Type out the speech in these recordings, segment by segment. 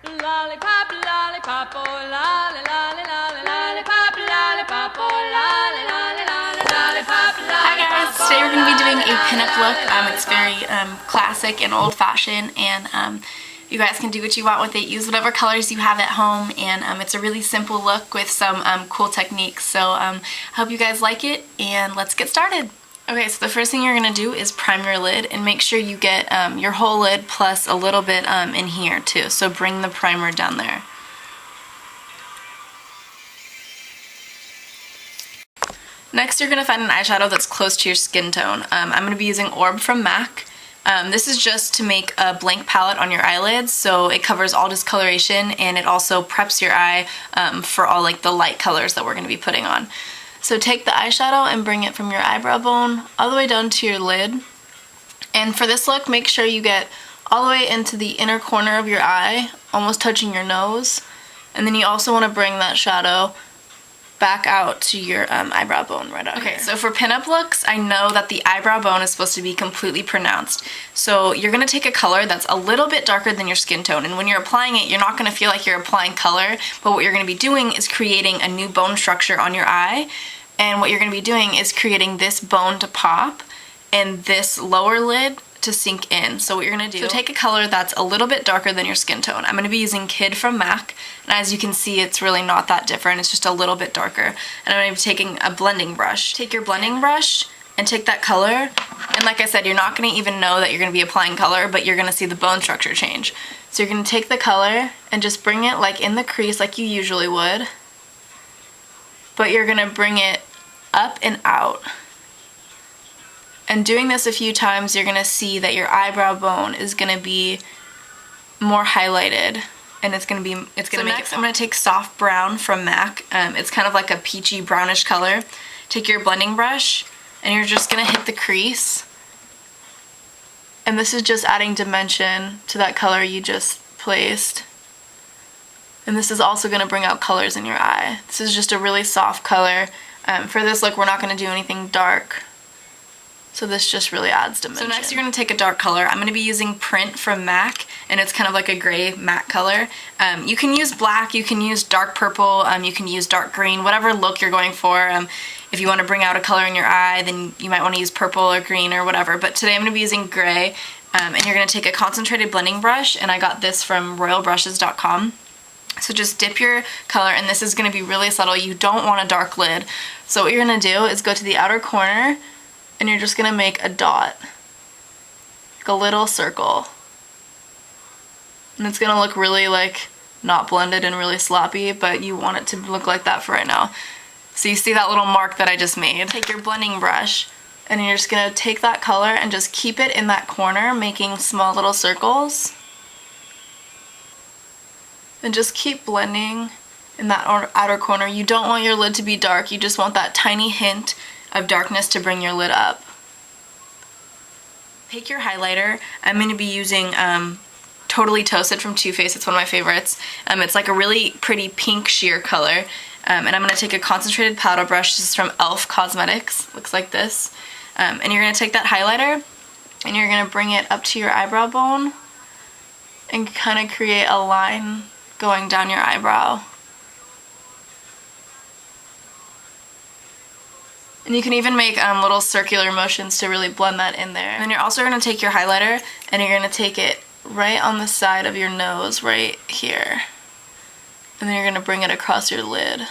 Lollipop, lollipop, oh lolly, lolly, lolly, lollipop, lollipop, oh lolly, lolly, lolly, lollipop, lollipop. Hi guys, today we're going to be doing a pinup look. It's very classic and old-fashioned, and you guys can do what you want with it. Use whatever colors you have at home, and it's a really simple look with some cool techniques. So I hope you guys like it, and let's get started. Okay, so the first thing you're going to do is prime your lid, and make sure you get your whole lid plus a little bit in here too. So bring the primer down there. Next, you're going to find an eyeshadow that's close to your skin tone. I'm going to be using Orb from MAC. This is just to make a blank palette on your eyelids, so it covers all discoloration, and it also preps your eye for all like the light colors that we're going to be putting on. So take the eyeshadow and bring it from your eyebrow bone all the way down to your lid. And for this look, make sure you get all the way into the inner corner of your eye, almost touching your nose. And then you also want to bring that shadow back out to your eyebrow bone right out here. Okay, so for pinup looks, I know that the eyebrow bone is supposed to be completely pronounced. So you're going to take a color that's a little bit darker than your skin tone, and when you're applying it, you're not going to feel like you're applying color, but what you're going to be doing is creating a new bone structure on your eye, and what you're going to be doing is creating this bone to pop and this lower lid to sink in. So what you're going to do, so take a color that's a little bit darker than your skin tone. I'm going to be using Kid from MAC, and as you can see, it's really not that different. It's just a little bit darker. And I'm going to be taking a blending brush. Take your blending brush and take that color, and like I said, you're not going to even know that you're going to be applying color, but you're going to see the bone structure change. So you're going to take the color and just bring it like in the crease like you usually would, but you're going to bring it up and out. And doing this a few times, you're going to see that your eyebrow bone is going to be more highlighted, and it's going to make it. Next, I'm going to take Softbrown from MAC. It's kind of like a peachy brownish color. Take your blending brush, and you're just going to hit the crease. And this is just adding dimension to that color you just placed. And this is also going to bring out colors in your eye. This is just a really soft color. For this look, we're not going to do anything dark. So this just really adds dimension. So next you're going to take a dark color. I'm going to be using Print from MAC, and it's kind of like a gray matte color. You can use black, you can use dark purple, you can use dark green, whatever look you're going for. If you want to bring out a color in your eye, then you might want to use purple or green or whatever. But today I'm going to be using gray, and you're going to take a concentrated blending brush, and I got this from royalbrushes.com. So just dip your color, and this is going to be really subtle. You don't want a dark lid. So what you're going to do is go to the outer corner, and you're just going to make a dot, like a little circle. And it's going to look really like not blended and really sloppy, but you want it to look like that for right now. So you see that little mark that I just made? Take your blending brush, and you're just going to take that color and just keep it in that corner, making small little circles. And just keep blending in that outer corner. You don't want your lid to be dark, you just want that tiny hint of darkness to bring your lid up. Take your highlighter. I'm going to be using Totally Toasted from Too Faced. It's one of my favorites. It's like a really pretty pink sheer color. And I'm going to take a concentrated powder brush. This is from e.l.f. Cosmetics. Looks like this. And you're going to take that highlighter and you're going to bring it up to your eyebrow bone and kind of create a line going down your eyebrow. And you can even make little circular motions to really blend that in there. And then you're also going to take your highlighter and you're going to take it right on the side of your nose, right here. And then you're going to bring it across your lid. And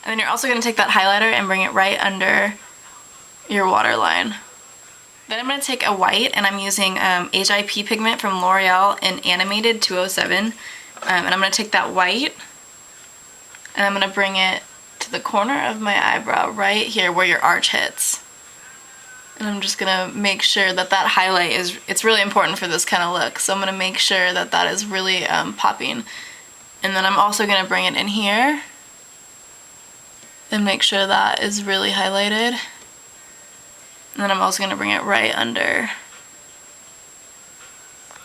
then you're also going to take that highlighter and bring it right under your waterline. Then I'm going to take a white, and I'm using HIP pigment from Loreal in Animated 207. And I'm going to take that white, and I'm going to bring it to the corner of my eyebrow right here where your arch hits. And I'm just going to make sure that that highlight it's really important for this kind of look. So I'm going to make sure that that is really popping. And then I'm also going to bring it in here and make sure that is really highlighted. And then I'm also going to bring it right under.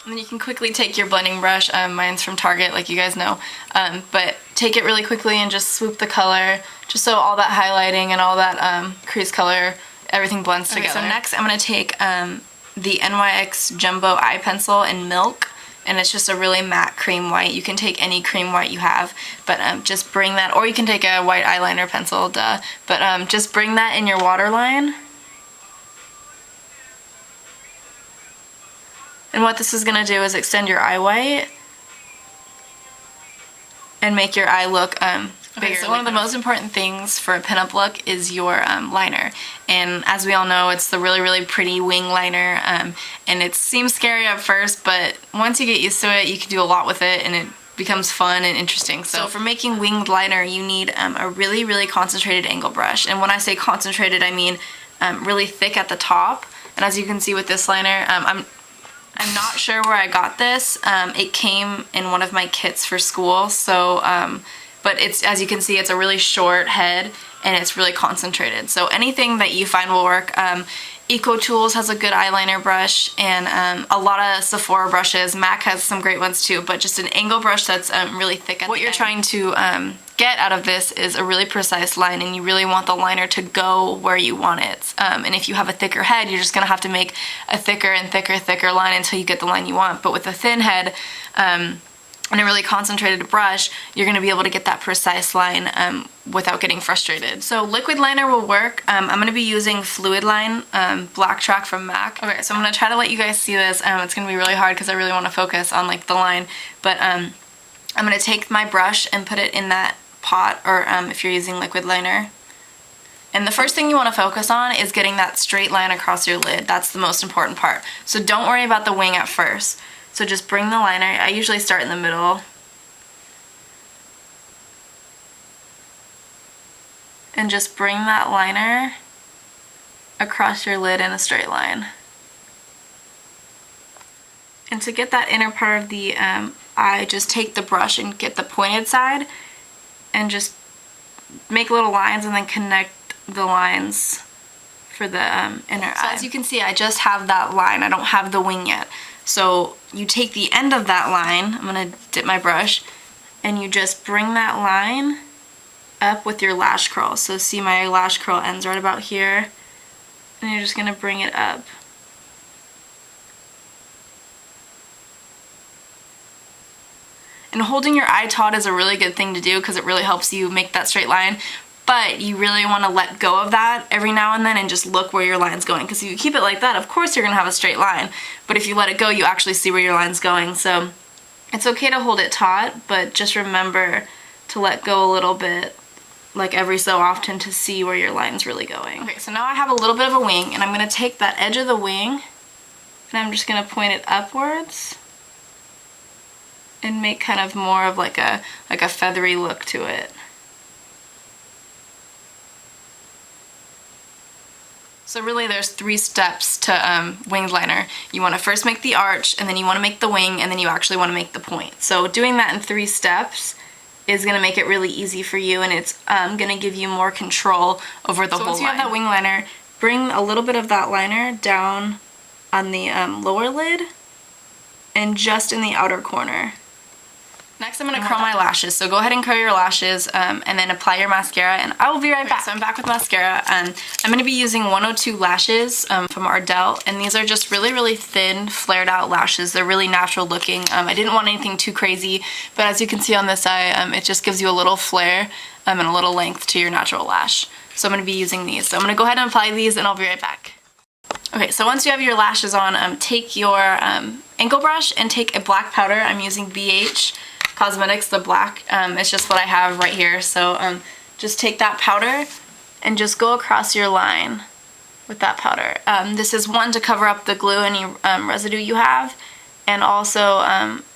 And then you can quickly take your blending brush, mine's from Target like you guys know, but take it really quickly and just swoop the color just so all that highlighting and all that crease color, everything blends together. So next I'm going to take the NYX Jumbo Eye Pencil in Milk, and it's just a really matte cream white. You can take any cream white you have, but just bring that, or you can take a white eyeliner pencil, duh, but just bring that in your waterline. And what this is going to do is extend your eye white and make your eye look bigger. So one of the most important things for a pinup look is your liner. And as we all know, it's the really, really pretty wing liner. And it seems scary at first, but once you get used to it, you can do a lot with it, and it becomes fun and interesting. So for making winged liner, you need a really, really concentrated angle brush. And when I say concentrated, I mean really thick at the top. And as you can see with this liner, I'm not sure where I got this. It came in one of my kits for school, so but it's, as you can see, it's a really short head and it's really concentrated. So anything that you find will work. Eco Tools has a good eyeliner brush, and a lot of Sephora brushes. MAC has some great ones too, but just an angle brush that's really thick. What you're trying to get out of this is a really precise line, and you really want the liner to go where you want it. And if you have a thicker head, you're just going to have to make a thicker and thicker line until you get the line you want. But with a thin head, and a really concentrated brush, you're going to be able to get that precise line without getting frustrated. So liquid liner will work. I'm going to be using Fluidline Black Track from MAC. Okay, so I'm going to try to let you guys see this. It's going to be really hard because I really want to focus on like the line. But I'm going to take my brush and put it in that pot, or if you're using liquid liner. And the first thing you want to focus on is getting that straight line across your lid. That's the most important part. So don't worry about the wing at first. So just bring the liner, I usually start in the middle, and just bring that liner across your lid in a straight line. And to get that inner part of the eye, just take the brush and get the pointed side and just make little lines and then connect the lines for the inner eye. So as you can see, I just have that line, I don't have the wing yet. So you take the end of that line, I'm going to dip my brush, and you just bring that line up with your lash curl. So see, my lash curl ends right about here, and you're just going to bring it up. And holding your eye taut is a really good thing to do because it really helps you make that straight line. But you really want to let go of that every now and then and just look where your line's going. Because if you keep it like that, of course you're going to have a straight line. But if you let it go, you actually see where your line's going. So it's okay to hold it taut, but just remember to let go a little bit, like every so often, to see where your line's really going. Okay, so now I have a little bit of a wing, and I'm going to take that edge of the wing, and I'm just going to point it upwards and make kind of more of like a feathery look to it. So really there's 3 steps to winged liner. You want to first make the arch, and then you want to make the wing, and then you actually want to make the point. So doing that in 3 steps is going to make it really easy for you, and it's going to give you more control over the whole line. So once you have that wing liner, bring a little bit of that liner down on the lower lid and just in the outer corner. Next, I'm going to curl my lashes. So go ahead and curl your lashes and then apply your mascara, and I will be right back. So I'm back with mascara. I'm going to be using 102 lashes from Ardell, and these are just really, really thin, flared out lashes. They're really natural looking. I didn't want anything too crazy, but as you can see on this eye, it just gives you a little flare and a little length to your natural lash. So I'm going to be using these. So I'm going to go ahead and apply these, and I'll be right back. Okay, so once you have your lashes on, take your angle brush and take a black powder. I'm using BH Cosmetics, the black. It's just what I have right here. So just take that powder and just go across your line with that powder. This is one to cover up the glue, any residue you have, and also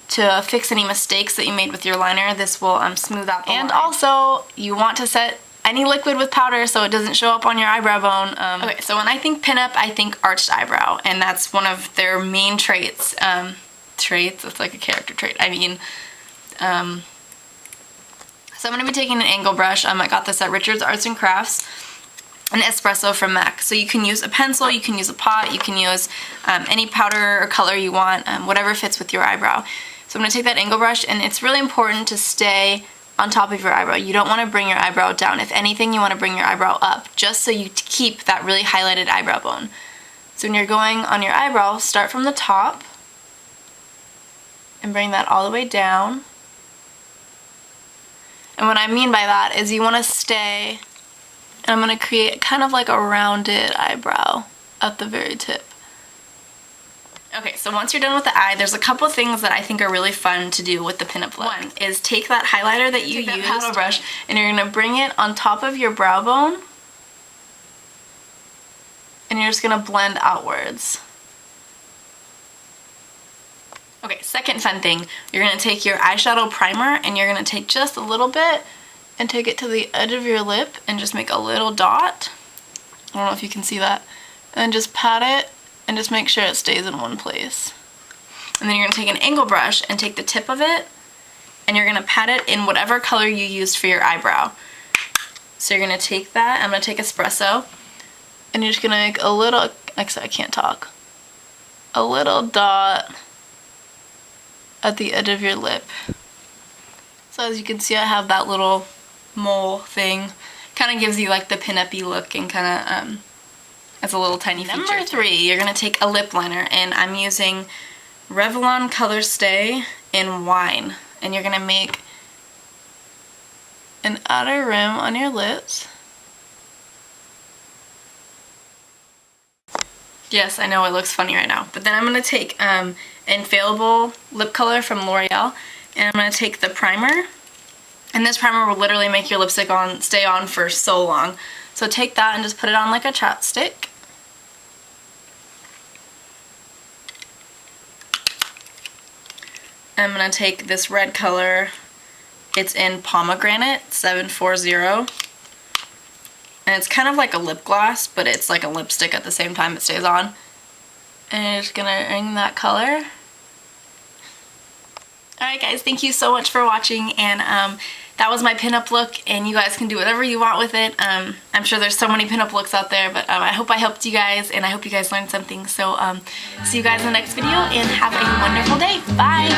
to fix any mistakes that you made with your liner. This will smooth out the line. And also, you want to set any liquid with powder so it doesn't show up on your eyebrow bone. Okay, so when I think pinup, I think arched eyebrow, and that's one of their main traits. Traits? It's like a character trait. I mean, so I'm going to be taking an angle brush. I got this at Richard's Arts and Crafts, an espresso from MAC. So you can use a pencil, you can use a pot, you can use any powder or color you want, whatever fits with your eyebrow. So I'm going to take that angle brush, and it's really important to stay on top of your eyebrow. You don't want to bring your eyebrow down. If anything, you want to bring your eyebrow up, just so you keep that really highlighted eyebrow bone. So when you're going on your eyebrow, start from the top and bring that all the way down. And what I mean by that is you want to stay, and I'm going to create kind of like a rounded eyebrow at the very tip. Okay, so once you're done with the eye, there's a couple things that I think are really fun to do with the pinup look. One is take that highlighter that you used, paddle brush, and you're going to bring it on top of your brow bone, and you're just going to blend outwards. Okay, second fun thing, you're going to take your eyeshadow primer and you're going to take just a little bit and take it to the edge of your lip and just make a little dot. I don't know if you can see that. And just pat it and just make sure it stays in one place. And then you're going to take an angle brush and take the tip of it and you're going to pat it in whatever color you used for your eyebrow. So you're going to take that, I'm going to take espresso, and you're just going to make a little, actually I can't talk, a little dot at the edge of your lip. So as you can see, I have that little mole thing. Kind of gives you like the pin-up-y look and kind of as a little tiny feature. Number 3, you're going to take a lip liner, and I'm using Revlon Colorstay in Wine. And you're going to make an outer rim on your lips. Yes, I know it looks funny right now. But then I'm going to take Infailable lip color from Loreal, and I'm going to take the primer. And this primer will literally make your lipstick stay on for so long. So take that and just put it on like a chapstick. I'm going to take this red color. It's in Pomergranite 740. And it's kind of like a lip gloss, but it's like a lipstick at the same time it stays on. And you're just gonna ring that color. Alright guys, thank you so much for watching, and that was my pinup look, and you guys can do whatever you want with it. I'm sure there's so many pinup looks out there, but I hope I helped you guys, and I hope you guys learned something. So see you guys in the next video, and have a wonderful day. Bye!